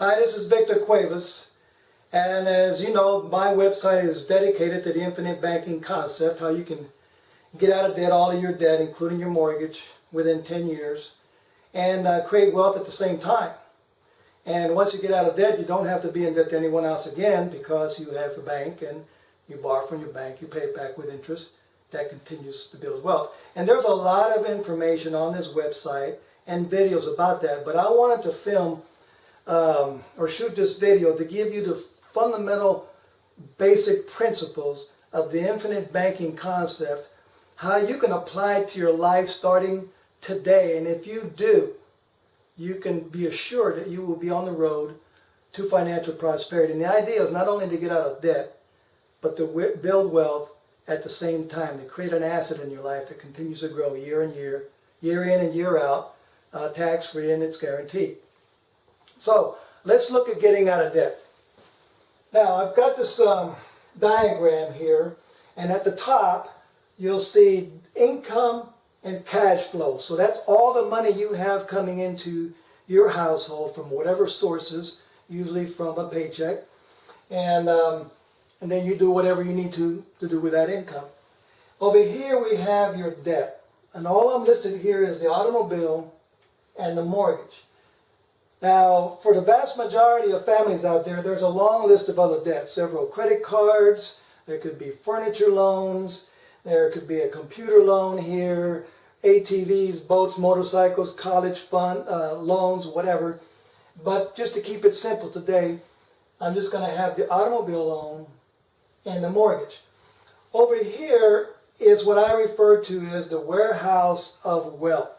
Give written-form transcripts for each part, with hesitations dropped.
Hi, this is Victor Cuevas, and as you know, my website is dedicated to the infinite banking concept, how you can get out of debt, all of your debt, including your mortgage, within 10 years, and create wealth at the same time. And once you get out of debt, you don't have to be in debt to anyone else again, because you have a bank and you borrow from your bank, you pay it back with interest. That continues to build wealth. And there's a lot of information on this website and videos about that, but I wanted to film or shoot this video to give you the fundamental basic principles of the infinite banking concept, how you can apply it to your life starting today. And if you do, you can be assured that you will be on the road to financial prosperity. And the idea is not only to get out of debt, but to build wealth at the same time, to create an asset in your life that continues to grow year in and year out, tax-free, and it's guaranteed. So let's look at getting out of debt. Now I've got this diagram here, and at the top you'll see income and cash flow. So that's all the money you have coming into your household from whatever sources, usually from a paycheck, and then you do whatever you need to do with that income. Over here we have your debt, and all I'm listed here is the automobile and the mortgage. Now, for the vast majority of families out there, there's a long list of other debts. Several credit cards, there could be furniture loans, there could be a computer loan here, ATVs, boats, motorcycles, college fund loans, whatever. But just to keep it simple today, I'm just going to have the automobile loan and the mortgage. Over here is what I refer to as the warehouse of wealth.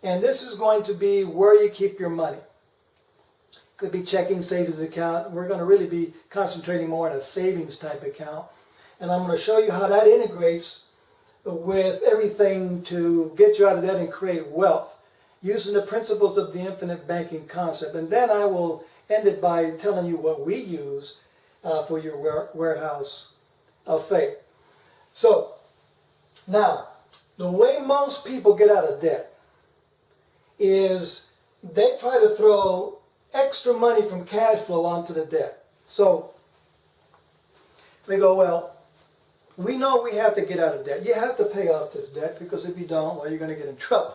And this is going to be where you keep your money. Could be checking, savings account. We're going to really be concentrating more on a savings type account. And I'm going to show you how that integrates with everything to get you out of debt and create wealth using the principles of the infinite banking concept. And then I will end it by telling you what we use for your warehouse of faith. So, now, the way most people get out of debt is they try to throw extra money from cash flow onto the debt. So they go, well, we know we have to get out of debt. You have to pay off this debt, because if you don't, well, you're going to get in trouble.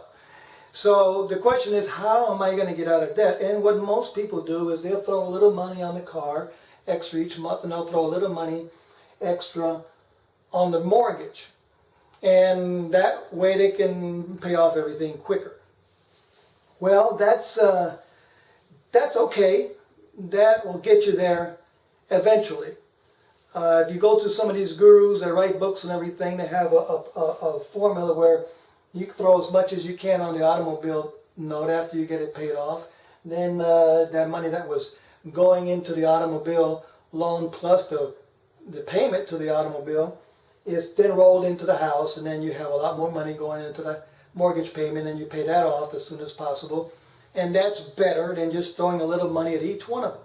So the question is, how am I going to get out of debt? And what most people do is they'll throw a little money on the car extra each month, and they'll throw a little money extra on the mortgage. And that way they can pay off everything quicker. Well, that's okay. That will get you there eventually. If you go to some of these gurus that write books and everything, they have a formula where you throw as much as you can on the automobile note after you get it paid off. Then that money that was going into the automobile loan plus the payment to the automobile is then rolled into the house, and then you have a lot more money going into the mortgage payment, and you pay that off as soon as possible. And that's better than just throwing a little money at each one of them.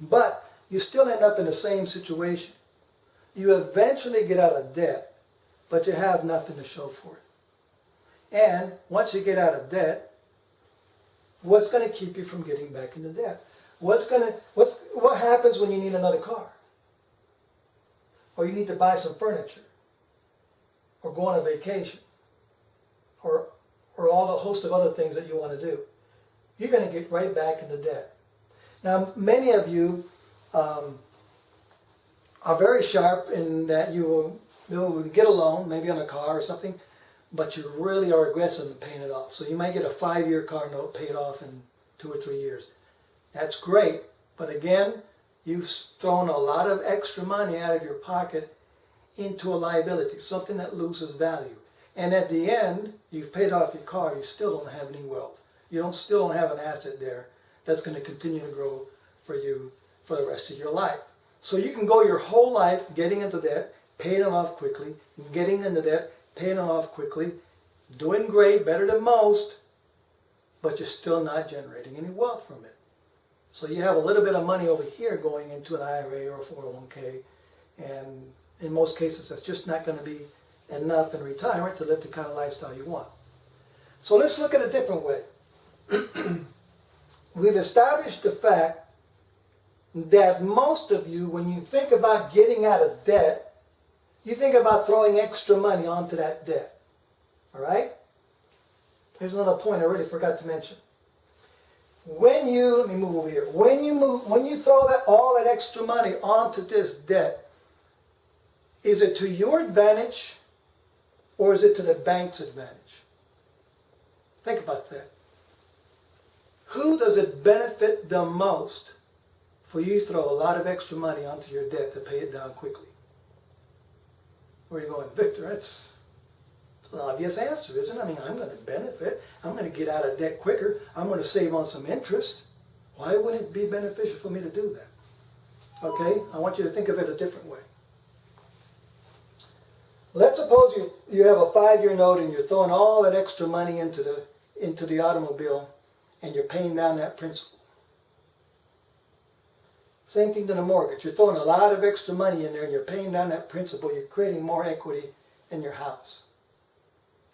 But you still end up in the same situation. You eventually get out of debt, but you have nothing to show for it. And once you get out of debt, what's going to keep you from getting back into debt? What happens when you need another car? Or you need to buy some furniture? Or go on a vacation? Or all the host of other things that you want to do? You're going to get right back into debt. Now, many of you are very sharp in that you will get a loan, maybe on a car or something, but you really are aggressive in paying it off. So you might get a 5-year car note paid off in 2 or 3 years. That's great, but again, you've thrown a lot of extra money out of your pocket into a liability, something that loses value. And at the end, you've paid off your car, you still don't have any wealth. You still don't have an asset there that's going to continue to grow for you for the rest of your life. So you can go your whole life getting into debt, paying it off quickly, getting into debt, paying it off quickly, doing great, better than most, but you're still not generating any wealth from it. So you have a little bit of money over here going into an IRA or a 401k, and in most cases that's just not going to be enough in retirement to live the kind of lifestyle you want. So let's look at a different way. we've established the fact that most of you, when you think about getting out of debt, you think about throwing extra money onto that debt. All right? Here's another point I really forgot to mention. Let me move over here. When you throw all that extra money onto this debt, is it to your advantage or is it to the bank's advantage? Think about that. Who does it benefit the most for you to throw a lot of extra money onto your debt to pay it down quickly? Where are you going, Victor? That's an obvious answer, isn't it? I mean, I'm going to benefit. I'm going to get out of debt quicker. I'm going to save on some interest. Why wouldn't it be beneficial for me to do that? Okay? I want you to think of it a different way. Let's suppose you have a 5-year note and you're throwing all that extra money into the automobile and you're paying down that principal. Same thing to the mortgage. You're throwing a lot of extra money in there and you're paying down that principal. You're creating more equity in your house.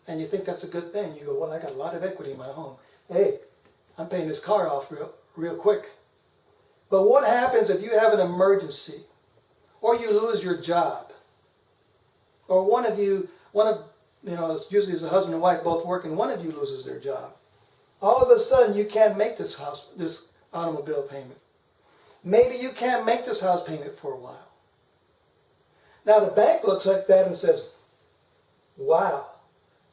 And you think that's a good thing. You go, well, I got a lot of equity in my home. Hey, I'm paying this car off real quick. But what happens if you have an emergency or you lose your job? Or usually it's a husband and wife both working, one of you loses their job. All of a sudden you can't make this automobile payment. Maybe you can't make this house payment for a while. Now the bank looks at that and says, wow,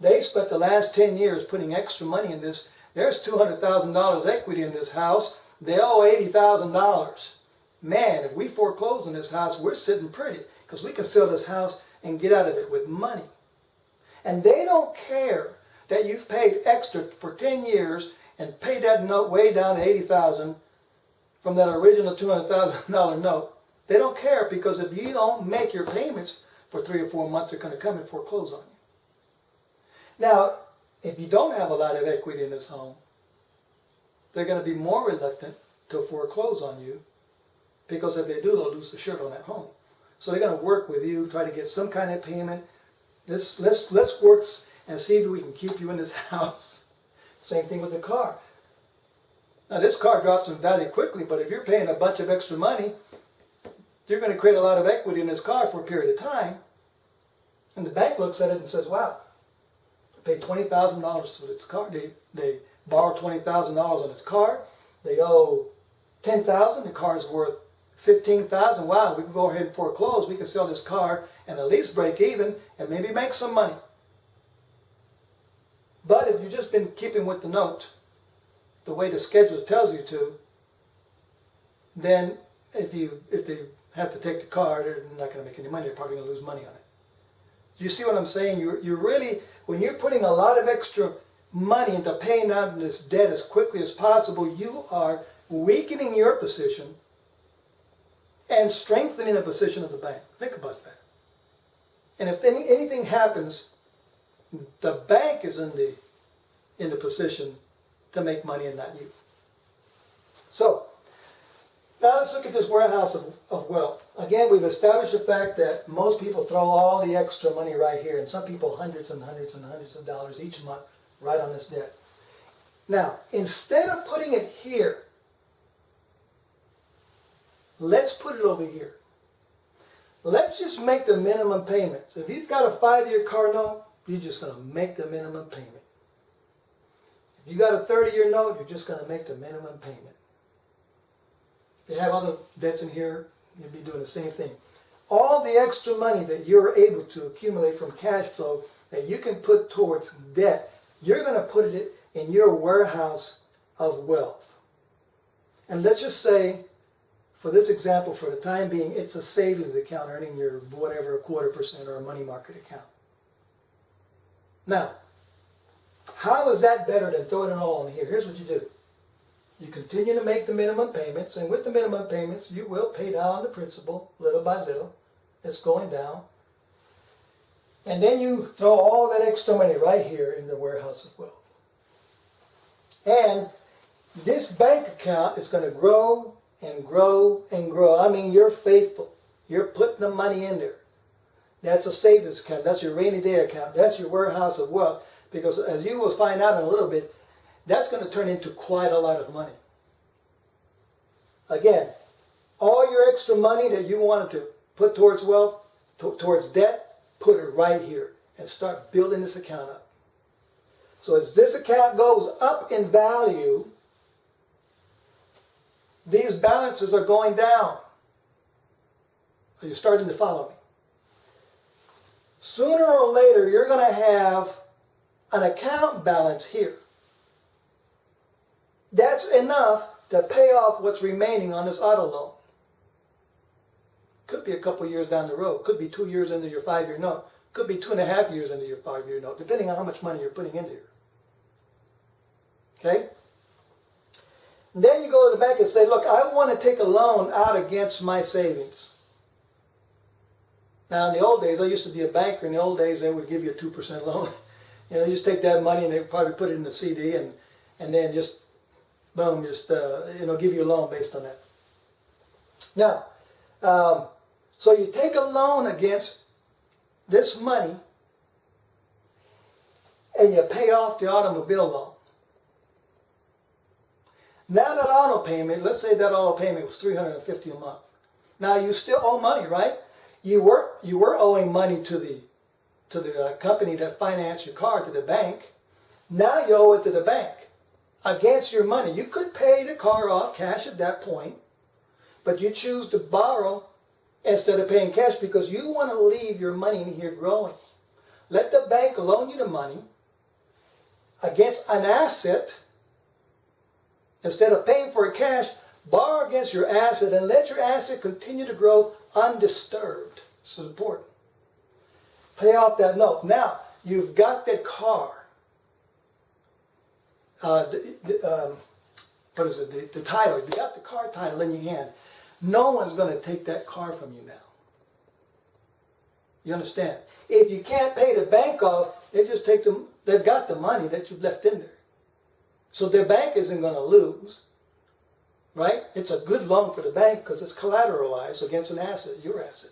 they spent the last 10 years putting extra money in this. There's $200,000 equity in this house. They owe $80,000. Man, if we foreclose on this house, we're sitting pretty because we can sell this house and get out of it with money. And they don't care that you've paid extra for 10 years and paid that note way down to $80,000 from that original $200,000 note. They don't care because if you don't make your payments for 3 or 4 months, they're going to come and foreclose on you. Now, if you don't have a lot of equity in this home, they're going to be more reluctant to foreclose on you because if they do, they'll lose the shirt on that home. So they're going to work with you, try to get some kind of payment. Let's work and see if we can keep you in this house. Same thing with the car. Now this car drops in value quickly, but if you're paying a bunch of extra money, you're going to create a lot of equity in this car for a period of time. And the bank looks at it and says, wow, they paid $20,000 for this car. They borrowed $20,000 on this car. They owe $10,000. The car is worth $15,000. Wow, we can go ahead and foreclose. We can sell this car and at least break even and maybe make some money. But if you've just been keeping with the note, the way the schedule tells you to, then if they have to take the car, they're not going to make any money. They're probably going to lose money on it. Do you see what I'm saying? You're really, when you're putting a lot of extra money into paying down this debt as quickly as possible, you are weakening your position and strengthening the position of the bank. Think about that. And if anything happens, the bank is in the position to make money and not you. So, now let's look at this warehouse of wealth. Again, we've established the fact that most people throw all the extra money right here, and some people hundreds and hundreds and hundreds of dollars each month right on this debt. Now, instead of putting it here, let's put it over here. Let's just make the minimum payments. If you've got a 5-year car note, you're just going to make the minimum payment. If you got a 30-year note, you're just going to make the minimum payment. If you have other debts in here, you'll be doing the same thing. All the extra money that you're able to accumulate from cash flow that you can put towards debt, you're going to put it in your warehouse of wealth. And let's just say, for this example, for the time being, it's a savings account earning your whatever, 0.25% or a money market account. Now, how is that better than throwing it all in here? Here's what you do. You continue to make the minimum payments, and with the minimum payments, you will pay down the principal little by little. It's going down. And then you throw all that extra money right here in the warehouse of wealth. And this bank account is going to grow and grow and grow. I mean, you're faithful. You're putting the money in there. That's a savings account. That's your rainy day account. That's your warehouse of wealth. Because as you will find out in a little bit, that's going to turn into quite a lot of money. Again, all your extra money that you wanted to put towards wealth, towards debt, put it right here and start building this account up. So as this account goes up in value, these balances are going down. Are you starting to follow me? Sooner or later, you're going to have an account balance here. That's enough to pay off what's remaining on this auto loan. Could be a couple years down the road. Could be 2 years into your 5-year note. Could be 2.5 years into your 5-year note, depending on how much money you're putting into here. Okay? And then you go to the bank and say, look, I want to take a loan out against my savings. Now, in the old days, I used to be a banker. In the old days, they would give you a 2% loan. You know, you just take that money and they would probably put it in a CD and then just, boom, just, give you a loan based on that. Now, so you take a loan against this money and you pay off the automobile loan. Now that auto payment, let's say that auto payment was $350 a month. Now you still owe money, right? You were owing money to the company that financed your car, to the bank. Now you owe it to the bank against your money. You could pay the car off cash at that point, but you choose to borrow instead of paying cash because you want to leave your money in here growing. Let the bank loan you the money against an asset. Instead of paying for it cash, borrow against your asset and let your asset continue to grow undisturbed. This is important. Pay off that note. Now, you've got that car. What is it? The title. You got the car title in your hand. No one's going to take that car from you now. You understand? If you can't pay the bank off, they just take them. They've got the money that you've left in there. So their bank isn't going to lose, right? It's a good loan for the bank because it's collateralized against an asset, your asset.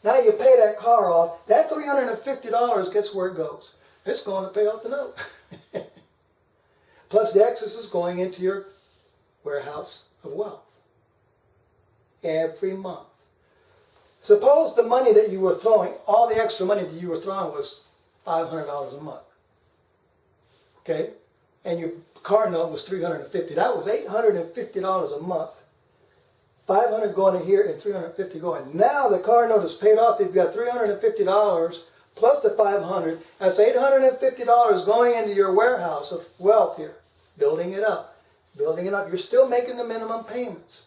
Now you pay that car off. That $350, guess where it goes? It's going to pay off the note. Plus the excess is going into your warehouse of wealth every month. Suppose the money that you were throwing, all the extra money that you were throwing was $500 a month. Okay? And your car note was $350. That was $850 a month. $500 going in here and $350 going. Now the car note is paid off. You've got $350 plus the $500. That's $850 going into your warehouse of wealth here. Building it up. Building it up. You're still making the minimum payments.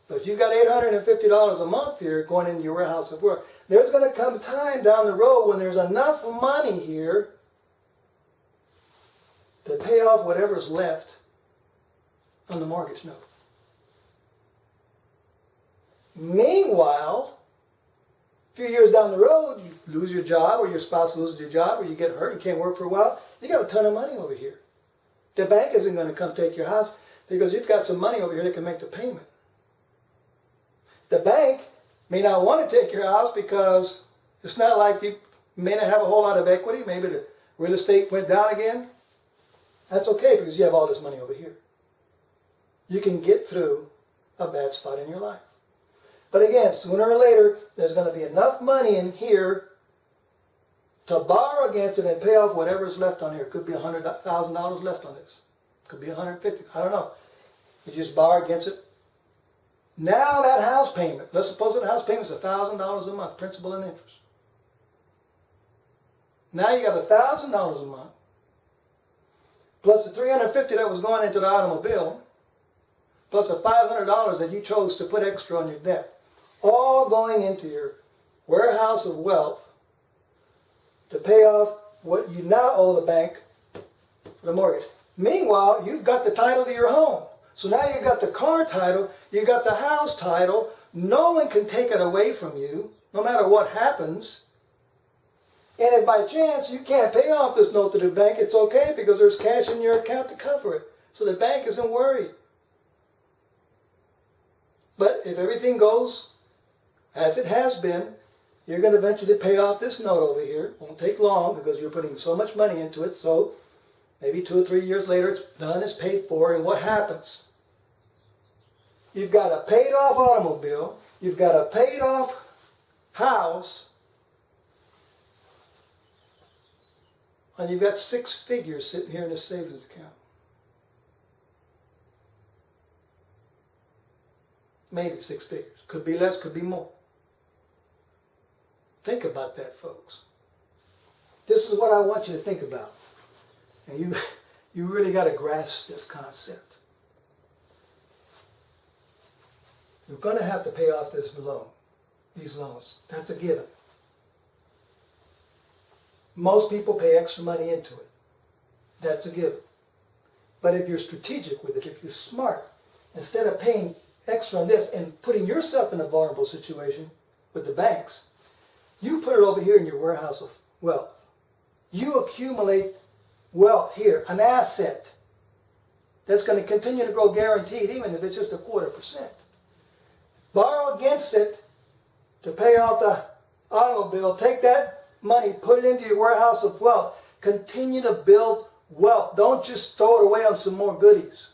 But if you've got $850 a month here going into your warehouse of wealth, there's going to come time down the road when there's enough money here to pay off whatever's left on the mortgage note. Meanwhile, a few years down the road, you lose your job, or your spouse loses your job, or you get hurt and can't work for a while, you got a ton of money over here. The bank isn't going to come take your house because you've got some money over here that can make the payment. The bank may not want to take your house because it's not like you may not have a whole lot of equity. Maybe the real estate went down again. That's okay because you have all this money over here. You can get through a bad spot in your life. But again, sooner or later, there's going to be enough money in here to borrow against it and pay off whatever's left on here. It could be $100,000 left on this. It could be $150,000. I don't know. You just borrow against it. Now that house payment, let's suppose that house payment is $1,000 a month, principal and interest. Now you got $1,000 a month, plus the $350 that was going into the automobile, plus the $500 that you chose to put extra on your debt, all going into your warehouse of wealth to pay off what you now owe the bank for the mortgage. Meanwhile, you've got the title to your home. So now you've got the car title, you've got the house title. No one can take it away from you, no matter what happens. And if by chance you can't pay off this note to the bank, it's okay because there's cash in your account to cover it. So the bank isn't worried. But if everything goes as it has been, you're going to eventually pay off this note over here. It won't take long because you're putting so much money into it. So maybe 2 or 3 years later it's done, it's paid for, and what happens? You've got a paid off automobile, you've got a paid off house, and you've got 6 figures sitting here in a savings account. Maybe 6 figures. Could be less, could be more. Think about that, folks. This is what I want you to think about. And you really got to grasp this concept. You're going to have to pay off this loan, these loans. That's a given. Most people pay extra money into it. That's a given. But if you're strategic with it, if you're smart, instead of paying extra on this and putting yourself in a vulnerable situation with the banks, you put it over here in your warehouse of wealth. You accumulate wealth here, an asset that's going to continue to grow guaranteed, even if it's just 0.25%. Borrow against it to pay off the automobile. Take that money, put it into your warehouse of wealth. Continue to build wealth. Don't just throw it away on some more goodies.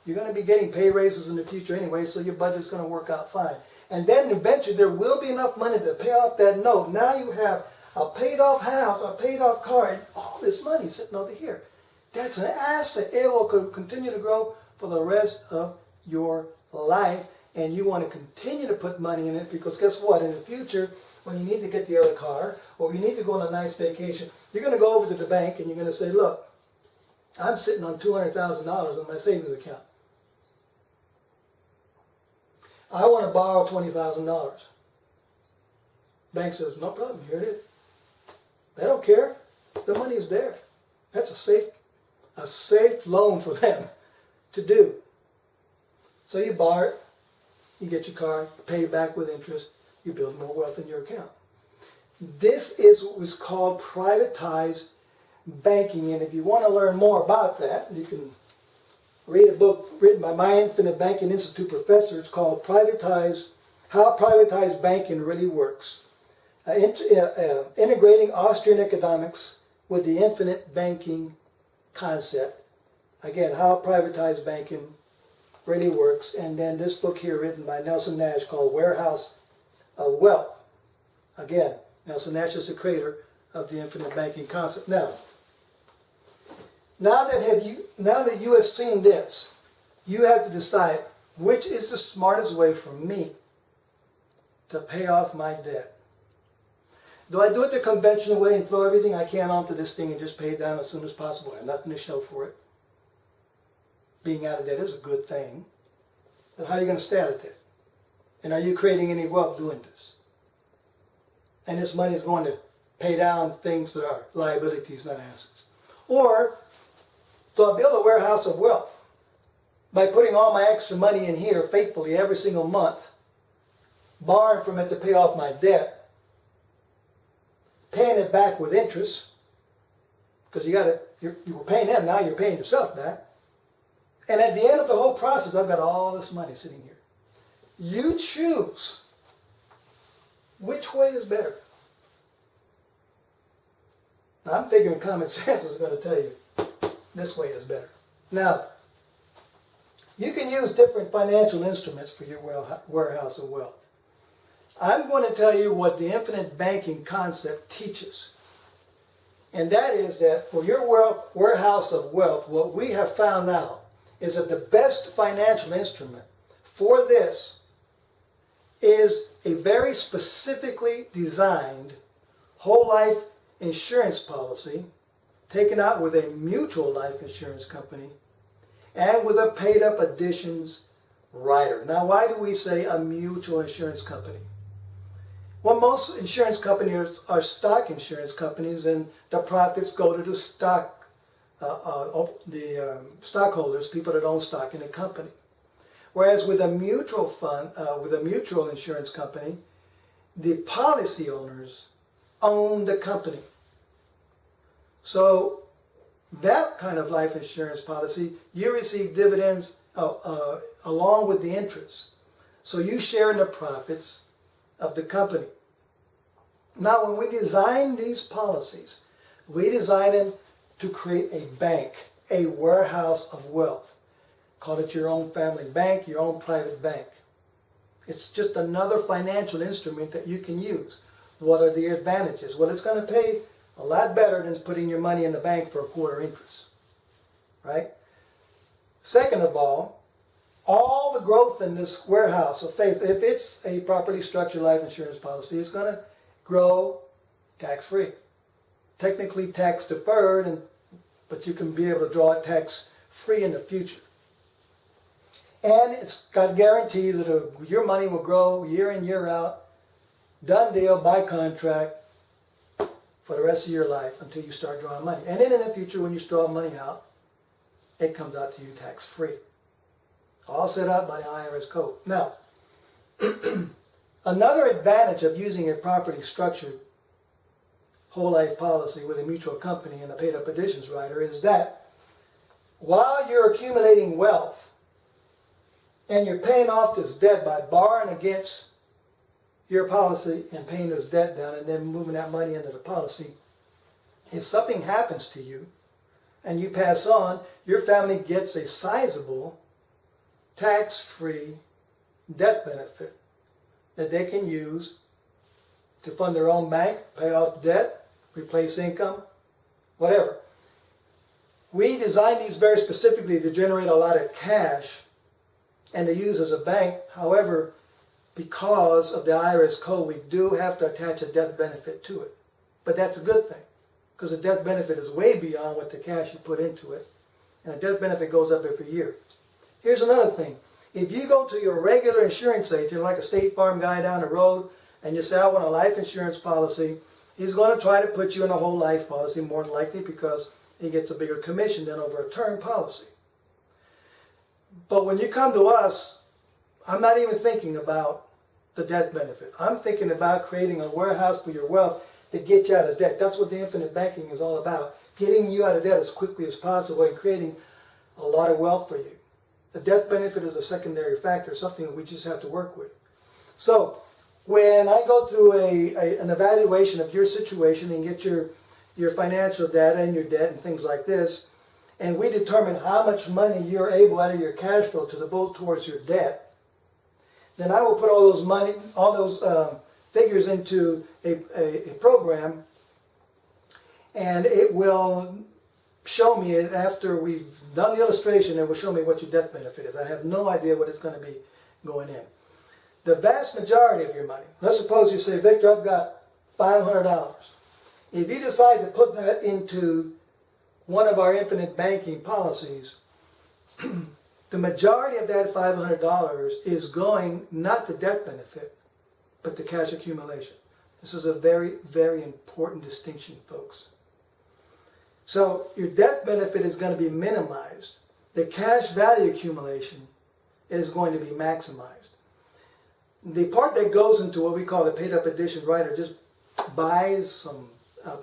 You're going to be getting pay raises in the future anyway, so your budget's going to work out fine. And then eventually there will be enough money to pay off that note. Now you have a paid off house, a paid off car, and all this money sitting over here. That's an asset. It will continue to grow for the rest of your life. And you want to continue to put money in it, because guess what? In the future, when you need to get the other car, or you need to go on a nice vacation, you're going to go over to the bank and you're going to say, look, I'm sitting on $200,000 on my savings account. I want to borrow $20,000. Bank says, no problem, here it is. They don't care. The money is there. That's a safe loan for them to do. So you borrow it, you get your car, pay it back with interest, you build more wealth in your account. This is what was called privatized banking, and if you want to learn more about that, you can read a book written by my Infinite Banking Institute professor. It's called How Privatized Banking Really Works. Integrating Austrian economics with the infinite banking concept. Again, How Privatized Banking Really Works. And then this book here written by Nelson Nash called Warehouse of Wealth. Again, Nelson Nash is the creator of the infinite banking concept. Now that you have seen this, you have to decide which is the smartest way for me to pay off my debt. Do I do it the conventional way and throw everything I can onto this thing and just pay it down as soon as possible? I have nothing to show for it. Being out of debt is a good thing. But how are you going to stay out of debt? And are you creating any wealth doing this? And this money is going to pay down things that are liabilities, not assets. Or do I build a warehouse of wealth by putting all my extra money in here faithfully every single month, borrowing from it to pay off my debt, paying it back with interest, because you were paying them, now you're paying yourself back. And at the end of the whole process, I've got all this money sitting here. You choose which way is better. Now, I'm figuring common sense is going to tell you this way is better. Now, you can use different financial instruments for your warehouse of wealth. I'm going to tell you what the infinite banking concept teaches. And that is that for your warehouse of wealth, what we have found out is that the best financial instrument for this is a very specifically designed whole life insurance policy taken out with a mutual life insurance company and with a paid up additions rider. Now, why do we say a mutual insurance company? Well, most insurance companies are stock insurance companies, and the profits go to the stockholders, people that own stock in the company. Whereas with a mutual fund, with a mutual insurance company, the policy owners own the company. So that kind of life insurance policy, you receive dividends along with the interest. So you share in the profits of the company. Now, when we design these policies, we design them to create a bank, a warehouse of wealth. Call it your own family bank, your own private bank. It's just another financial instrument that you can use. What are the advantages? Well, it's going to pay a lot better than putting your money in the bank for a quarter interest, right? Second of all the growth in this warehouse of faith, if it's a properly structured life insurance policy, it's going to grow tax-free. Technically tax-deferred, but you can be able to draw it tax-free in the future. And it's got guarantees that your money will grow year in, year out, done deal, by contract, for the rest of your life until you start drawing money. And then in the future, when you draw money out, it comes out to you tax-free. All set up by the IRS code. Now, another advantage of using a properly structured whole life policy with a mutual company and a paid up additions rider is that while you're accumulating wealth and you're paying off this debt by borrowing against your policy and paying this debt down and then moving that money into the policy, if something happens to you and you pass on, your family gets a sizable tax-free death benefit that they can use to fund their own bank, pay off debt, replace income, whatever. We designed these very specifically to generate a lot of cash and to use as a bank. However, because of the IRS code, we do have to attach a death benefit to it. But that's a good thing, because the death benefit is way beyond what the cash you put into it. And the death benefit goes up every year. Here's another thing. If you go to your regular insurance agent, like a State Farm guy down the road, and you say, I want a life insurance policy, he's going to try to put you in a whole life policy, more than likely, because he gets a bigger commission than over a term policy. But when you come to us, I'm not even thinking about the death benefit. I'm thinking about creating a warehouse for your wealth to get you out of debt. That's what the infinite banking is all about. Getting you out of debt as quickly as possible and creating a lot of wealth for you. The death benefit is a secondary factor, something that we just have to work with. So when I go through an evaluation of your situation and get your financial data and your debt and things like this, and we determine how much money you're able out of your cash flow to devote towards your debt, then I will put all those figures into a program, and it will show me it after we've done the illustration. It will show me what your death benefit is. I have no idea what it's going to be going in. The vast majority of your money, let's suppose you say, Victor, I've got $500. If you decide to put that into one of our infinite banking policies, the majority of that $500 is going not to death benefit, but to cash accumulation. This is a very, very important distinction, folks. So your death benefit is going to be minimized. The cash value accumulation is going to be maximized. The part that goes into what we call the paid up addition rider just buys some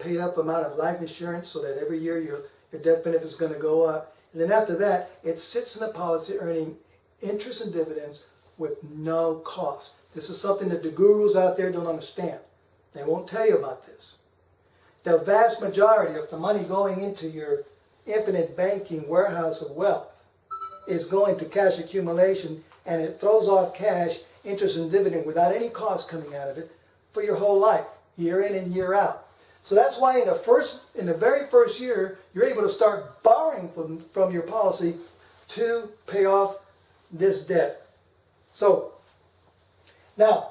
paid up amount of life insurance so that every year your death benefit is going to go up. And then after that, it sits in a policy earning interest and dividends with no cost. This is something that the gurus out there don't understand. They won't tell you about this. The vast majority of the money going into your infinite banking warehouse of wealth is going to cash accumulation, and it throws off cash, interest, and dividend without any cost coming out of it for your whole life, year in and year out. So that's why in the very first year, you're able to start borrowing from your policy to pay off this debt. So now,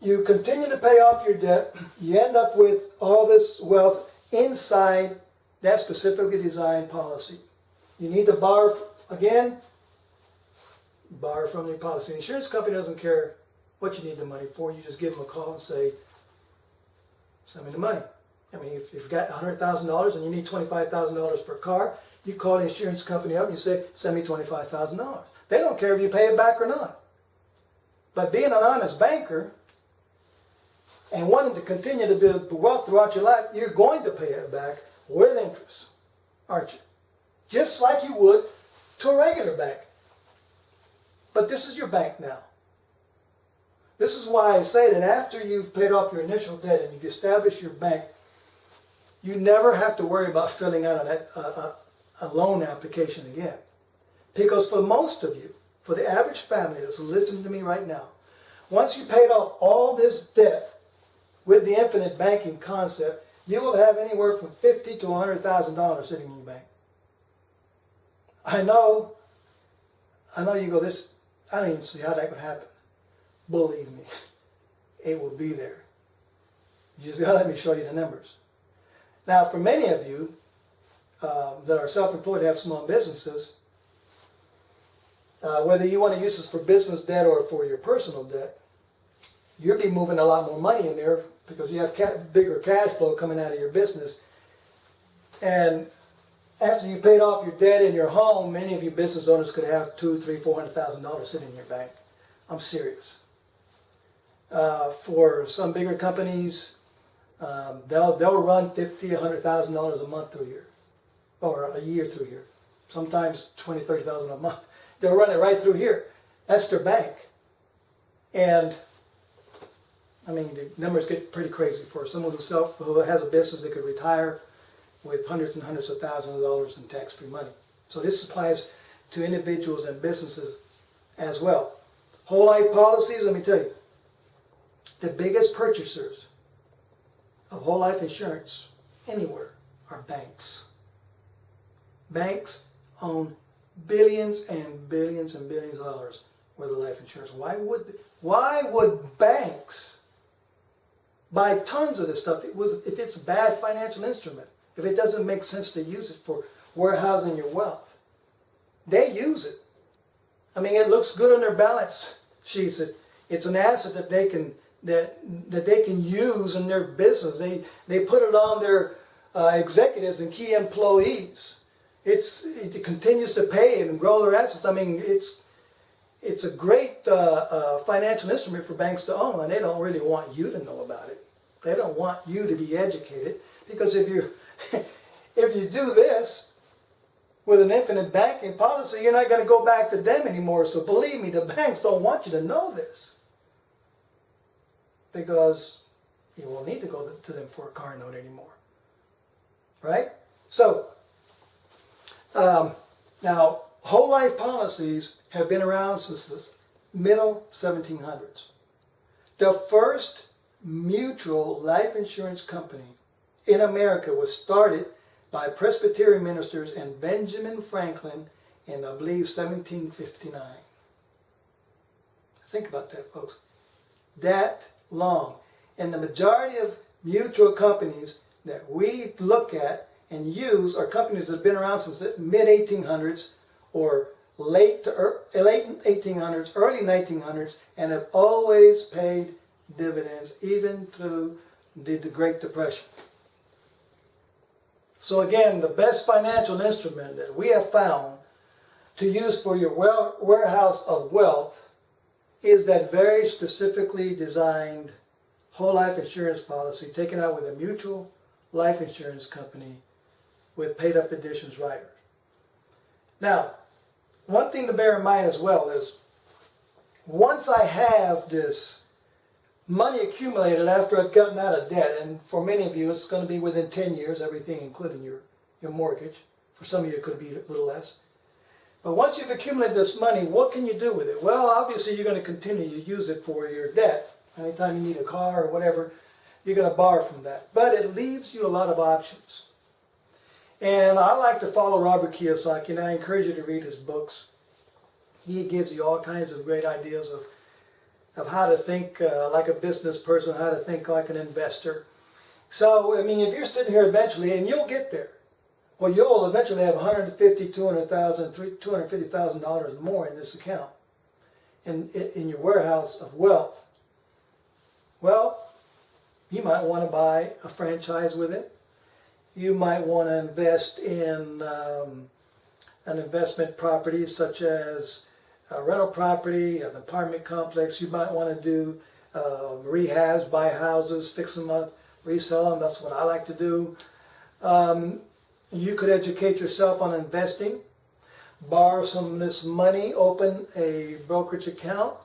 you continue to pay off your debt, you end up with all this wealth inside that specifically designed policy. You need to borrow, again, borrow from your policy. The insurance company doesn't care what you need the money for. You just give them a call and say, send me the money. I mean, if you've got $100,000 and you need $25,000 for a car, you call the insurance company up and you say, send me $25,000. They don't care if you pay it back or not. But being an honest banker and wanting to continue to build wealth throughout your life, you're going to pay it back with interest, aren't you? Just like you would to a regular bank. But this is your bank now. This is why I say that after you've paid off your initial debt and you've established your bank, you never have to worry about filling out a loan application again. Because for most of you, for the average family that's listening to me right now, once you paid off all this debt with the infinite banking concept, you will have anywhere from $50,000 to $100,000 sitting in your bank. I know you go, this, I don't even see how that would happen. Believe me, it will be there. You just gotta let me show you the numbers. Now, for many of you that are self-employed, have small businesses, whether you want to use this for business debt or for your personal debt, you'll be moving a lot more money in there because you have bigger cash flow coming out of your business. And after you've paid off your debt in your home, many of you business owners could have $200,000, $300,000, $400,000 sitting in your bank. I'm serious. For some bigger companies, they'll run $50,000, $100,000 a month through here, or a year through here. Sometimes $20,000, $30,000 a month. They'll run it right through here. That's their bank. And I mean, the numbers get pretty crazy for someone who has a business that could retire with hundreds and hundreds of thousands of dollars in tax-free money. So this applies to individuals and businesses as well. Whole life policies, let me tell you, the biggest purchasers of whole life insurance anywhere are banks. Banks own billions and billions and billions of dollars worth of life insurance. Why would banks buy tons of this stuff if it's a bad financial instrument? If it doesn't make sense to use it for warehousing your wealth? They use it. I mean, it looks good on their balance sheets. It's an asset that they can use in their business. They put it on their executives and key employees. It continues to pay and grow their assets. I mean, it's a great financial instrument for banks to own, and they don't really want you to know about it. They don't want you to be educated, because if you do this with an infinite banking policy, you're not going to go back to them anymore. So believe me, the banks don't want you to know this, because you won't need to go to them for a car note anymore, right? So now, whole life policies have been around since the middle 1700s. The first mutual life insurance company in America was started by Presbyterian ministers and Benjamin Franklin in, I believe, 1759. Think about that, folks. That long. And the majority of mutual companies that we look at and use are companies that have been around since the mid-1800s or late 1800s, early 1900s, and have always paid dividends, even through the Great Depression. So again, the best financial instrument that we have found to use for your warehouse of wealth is that very specifically designed whole life insurance policy taken out with a mutual life insurance company with paid up additions riders. Now, one thing to bear in mind as well is, once I have this money accumulated after I've gotten out of debt, and for many of you it's going to be within 10 years, everything including your mortgage. For some of you it could be a little less. But once you've accumulated this money, what can you do with it? Well, obviously you're going to continue to use it for your debt. Anytime you need a car or whatever, you're going to borrow from that. But it leaves you a lot of options. And I like to follow Robert Kiyosaki, and I encourage you to read his books. He gives you all kinds of great ideas of how to think like a business person, how to think like an investor. So, I mean, if you're sitting here eventually, and you'll get there, well, you'll eventually have $150,000, $200,000, $250,000 more in this account, in your warehouse of wealth. Well, you might want to buy a franchise with it. You might want to invest in an investment property such as a rental property, an apartment complex. You might want to do rehabs, buy houses, fix them up, resell them. That's what I like to do. You could educate yourself on investing, borrow some of this money, open a brokerage account,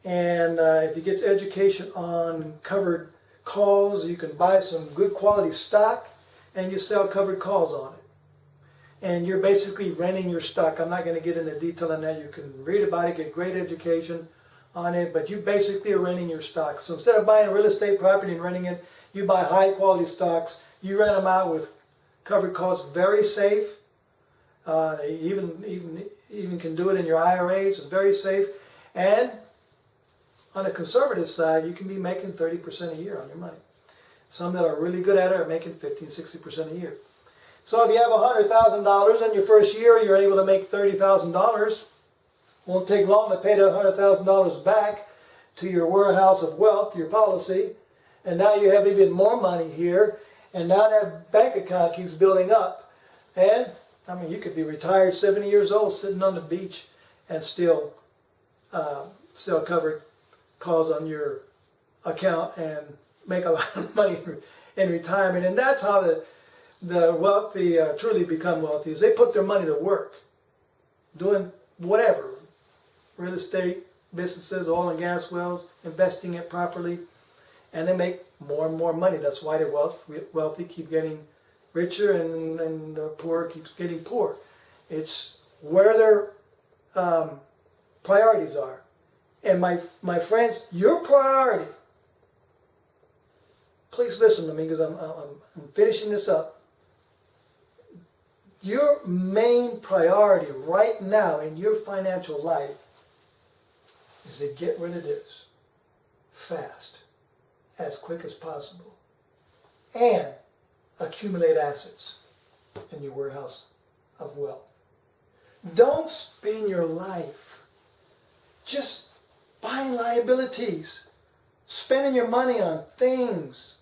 and if you get education on covered calls, you can buy some good quality stock and you sell covered calls on it. and you're basically renting your stock. I'm not going to get into detail on that. You can read about it, get great education on it, but you basically are renting your stock. So instead of buying real estate property and renting it, you buy high quality stocks. You rent them out with covered costs, very safe. Even can do it in your IRAs. It's very safe. And on the conservative side, you can be making 30% a year on your money. Some that are really good at it are making 15-60% a year. So if you have $100,000 in your first year, you're able to make $30,000. Won't take long to pay that $100,000 back to your warehouse of wealth, your policy. And now you have even more money here. And now that bank account keeps building up. And, I mean, you could be retired 70 years old sitting on the beach and still cover calls on your account and make a lot of money in retirement. And that's how the wealthy truly become wealthy, is they put their money to work doing whatever, real estate, businesses, oil and gas wells, investing it properly, and they make more and more money. That's why the wealthy keep getting richer and the poor keeps getting poor. It's where their priorities are. And my friends, your priority, please listen to me because I'm finishing this up. Your main priority right now in your financial life is to get rid of this fast, as quick as possible, and accumulate assets in your warehouse of wealth. Don't spend your life just buying liabilities, spending your money on things.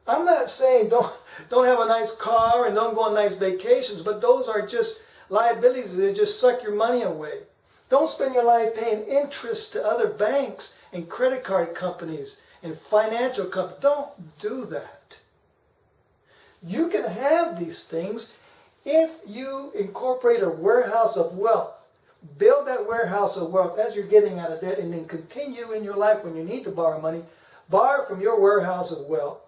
I'm not saying don't have a nice car and don't go on nice vacations, but those are just liabilities that just suck your money away. Don't spend your life paying interest to other banks and credit card companies and financial companies. Don't do that. You can have these things if you incorporate a warehouse of wealth. Build that warehouse of wealth as you're getting out of debt, and then continue in your life when you need to borrow money. Borrow from your warehouse of wealth.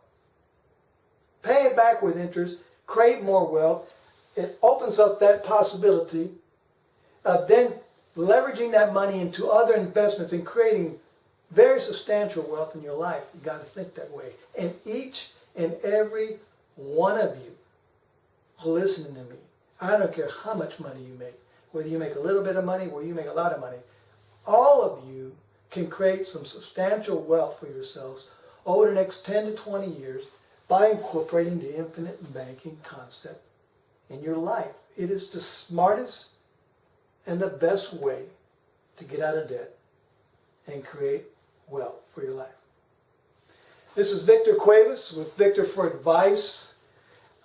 Pay it back with interest. Create more wealth. It opens up that possibility of then leveraging that money into other investments and creating very substantial wealth in your life. You got to think that way. And each and every one of you listening to me, I don't care how much money you make, whether you make a little bit of money or you make a lot of money, all of you can create some substantial wealth for yourselves over the next 10 to 20 years by incorporating the infinite banking concept in your life. It is the smartest and the best way to get out of debt and create wealth for your life. This is Victor Cuevas with Victor for Advice.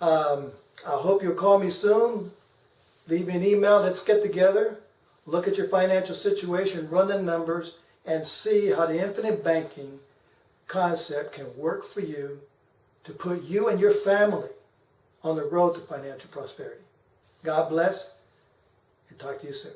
I hope you'll call me soon. Leave me an email. Let's get together. Look at your financial situation, run the numbers, and see how the infinite banking concept can work for you to put you and your family on the road to financial prosperity. God bless, and talk to you soon.